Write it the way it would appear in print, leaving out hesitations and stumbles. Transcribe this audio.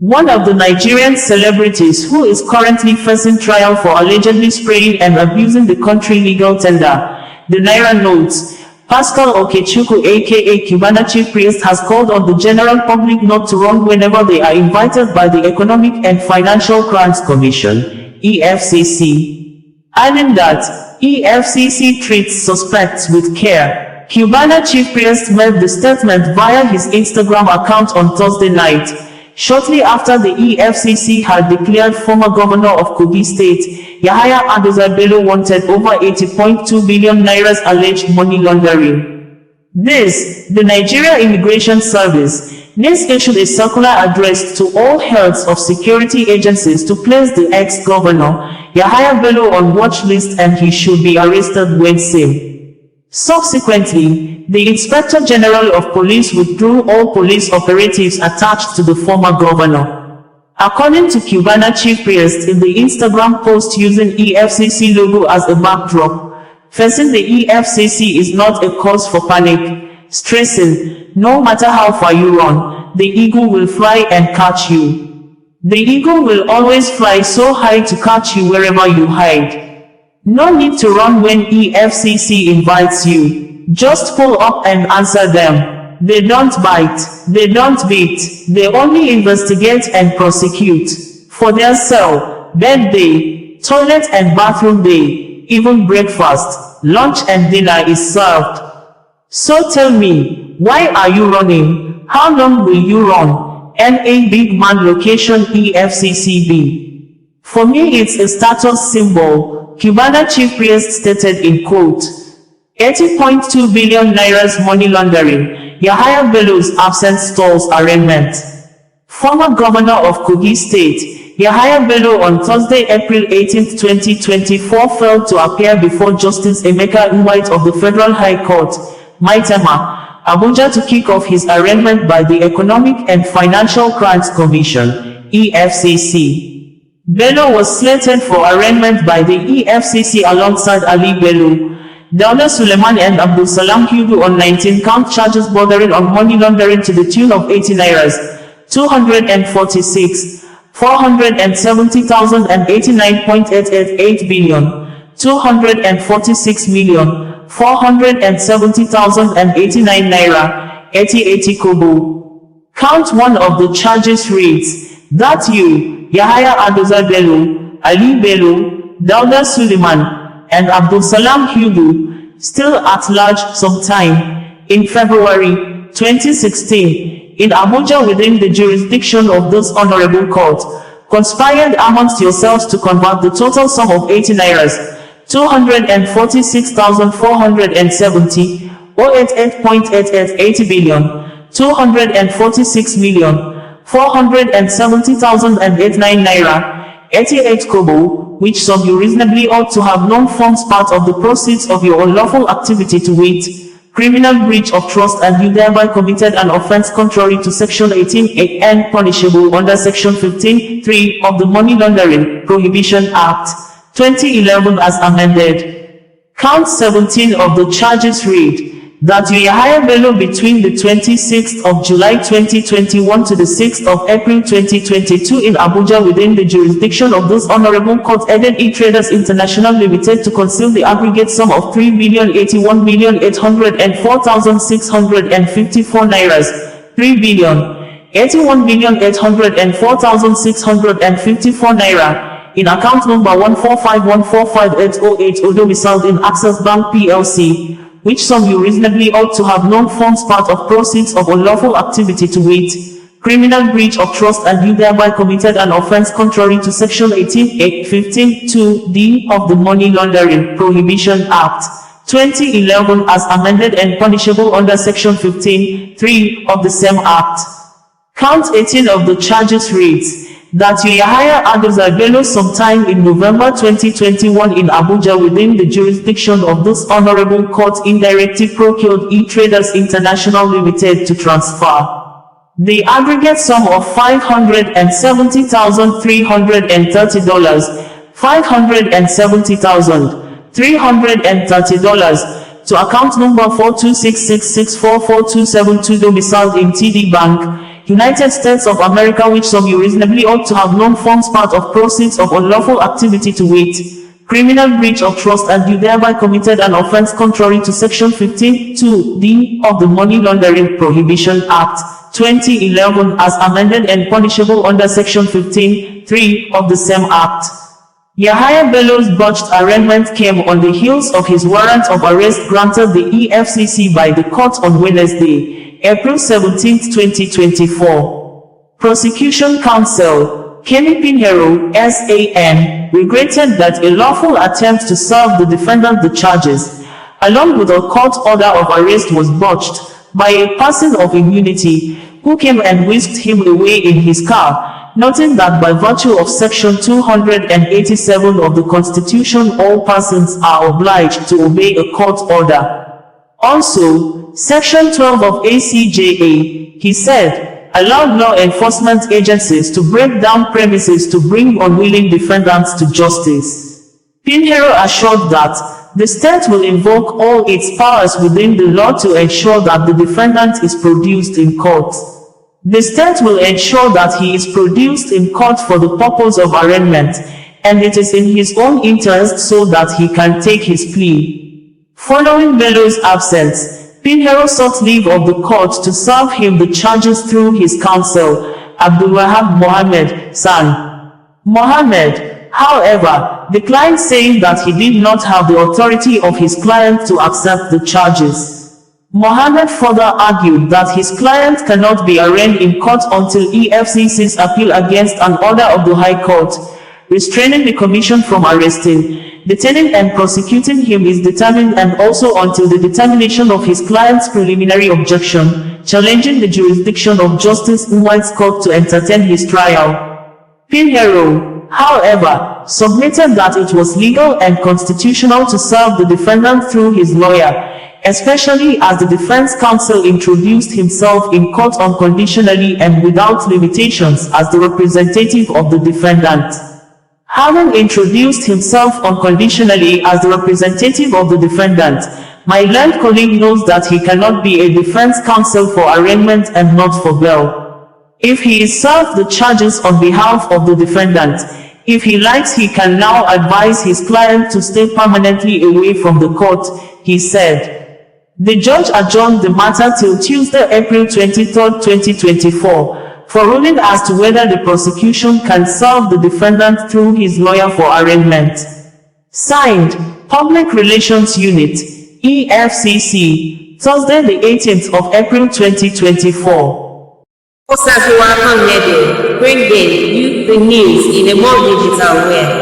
One of the Nigerian celebrities who is currently facing trial for allegedly spraying and abusing the country legal tender, the Naira notes, Pascal Okechukwu aka Cubana Chiefpriest has called on the general public not to run whenever they are invited by the Economic and Financial Crimes Commission, EFCC. Adding that, EFCC treats suspects with care. Cubana Chiefpriest made the statement via his Instagram account on Thursday night, shortly after the EFCC had declared former governor of Kogi State, Yahaya Adoza Bello wanted over 80.2 billion naira's alleged money laundering. The Nigeria Immigration Service, NIS issued a circular addressed to all heads of security agencies to place the ex-governor, Yahaya Bello on watch list and he should be arrested when seen. Subsequently, the Inspector General of Police withdrew all police operatives attached to the former governor. According to Cubana Chiefpriest in the Instagram post using EFCC logo as a backdrop, facing the EFCC is not a cause for panic, stressing, no matter how far you run, the eagle will fly and catch you. The eagle will always fly so high to catch you wherever you hide. No need to run when EFCC invites you. Just pull up and answer them. They don't bite, they don't beat, they only investigate and prosecute. For their cell, bed day, toilet and bathroom day, even breakfast, lunch and dinner is served. So tell me, why are you running? How long will you run? NA Big Man Location EFCCB. For me it's a status symbol, Cubana Chiefpriest stated in quote. 80.2 billion naira's money laundering. Yahaya Bello's absent stalls arraignment. Former governor of Kogi State, Yahaya Bello on Thursday, April 18, 2024 failed to appear before Justice Emeka Nwite of the Federal High Court, Maitama, Abuja to kick off his arraignment by the Economic and Financial Crimes Commission, EFCC. Bello was slated for arraignment by the EFCC alongside Ali Bello, Dauda Suleiman and Abdul Salam Hudu on 19-count charges bordering on money laundering to the tune of 80 nairas, 246, 470,000 and 89.888 billion, 246 million, 470,000 and 89 naira, 80 kobo. Count 1 of the charges reads, that you, Yahaya Adoza Bello, Ali Bello, Dauda Suleiman, and Abdul Salam Hudu, still at large sometime in February 2016, in Abuja within the jurisdiction of this honorable court, conspired amongst yourselves to convert the total sum of 80 nairas, 246,470, or 88.888 billion, 246 million, 470,089 naira, 88 kobo, which sum you reasonably ought to have known forms part of the proceeds of your unlawful activity to wit, criminal breach of trust, and you thereby committed an offense contrary to Section 18A and punishable under Section 15(3) of the Money Laundering Prohibition Act, 2011 as amended. Count 17 of the charges read, that you Yahaya Bello between the 26th of July 2021 to the 6th of April 2022 in Abuja within the jurisdiction of this honorable court aided E-Traders International Limited to conceal the aggregate sum of 3,081,804,654 nairas, 3,081,804,654 naira, in account number 145145808 domiciled in Access Bank PLC, which sum you reasonably ought to have known forms part of proceeds of unlawful activity to wit, criminal breach of trust, and you thereby committed an offense contrary to Section 18A 15(2)(d) of the Money Laundering Prohibition Act, 2011 as amended and punishable under Section 15(3) of the same Act. Count 18 of the charges reads, that you Yahaya Adoza Bello sometime in November 2021 in Abuja within the jurisdiction of this honorable court indirectly procured E-Traders International Limited to transfer the aggregate sum of $570,330, $570,330 to account number 42666444272 domiciled in TD Bank, United States of America, which some you reasonably ought to have known forms part of proceeds of unlawful activity to wit, criminal breach of trust, and you thereby committed an offense contrary to Section 15(2)(d) of the Money Laundering Prohibition Act, 2011 as amended and punishable under Section 15(3) of the same Act. Yahaya Bello's botched arraignment came on the heels of his warrant of arrest granted the EFCC by the court on Wednesday, April 17, 2024. Prosecution counsel, Kenny Pinheiro, SAN, regretted that a lawful attempt to serve the defendant the charges, along with a court order of arrest, was botched by a person of immunity, who came and whisked him away in his car, noting that by virtue of Section 287 of the Constitution all persons are obliged to obey a court order. Also, Section 12 of ACJA, he said, allowed law enforcement agencies to break down premises to bring unwilling defendants to justice. Pinheiro assured that the state will invoke all its powers within the law to ensure that the defendant is produced in court. The state will ensure that he is produced in court for the purpose of arraignment, and it is in his own interest so that he can take his plea. Following Bello's absence, Pinheiro sought leave of the court to serve him the charges through his counsel, Abdulwahab Mohammed San. Mohammed, however, declined, saying that he did not have the authority of his client to accept the charges. Mohammed further argued that his client cannot be arraigned in court until EFCC's appeal against an order of the High Court, restraining the Commission from arresting, detaining and prosecuting him is determined, and also until the determination of his client's preliminary objection, challenging the jurisdiction of Justice Nwai's court to entertain his trial. Pinheiro, however, submitted that it was legal and constitutional to serve the defendant through his lawyer, especially as the defense counsel introduced himself in court unconditionally and without limitations as the representative of the defendant. Having introduced himself unconditionally as the representative of the defendant, my learned colleague knows that he cannot be a defense counsel for arraignment and not for bail. If he is served the charges on behalf of the defendant, if he likes, he can now advise his client to stay permanently away from the court, he said. The judge adjourned the matter till Tuesday, April 23, 2024, for ruling as to whether the prosecution can serve the defendant through his lawyer for arraignment. Signed, Public Relations Unit, EFCC, Thursday the 18th of April 2024. Osazu, bringing you the news in a more digital way.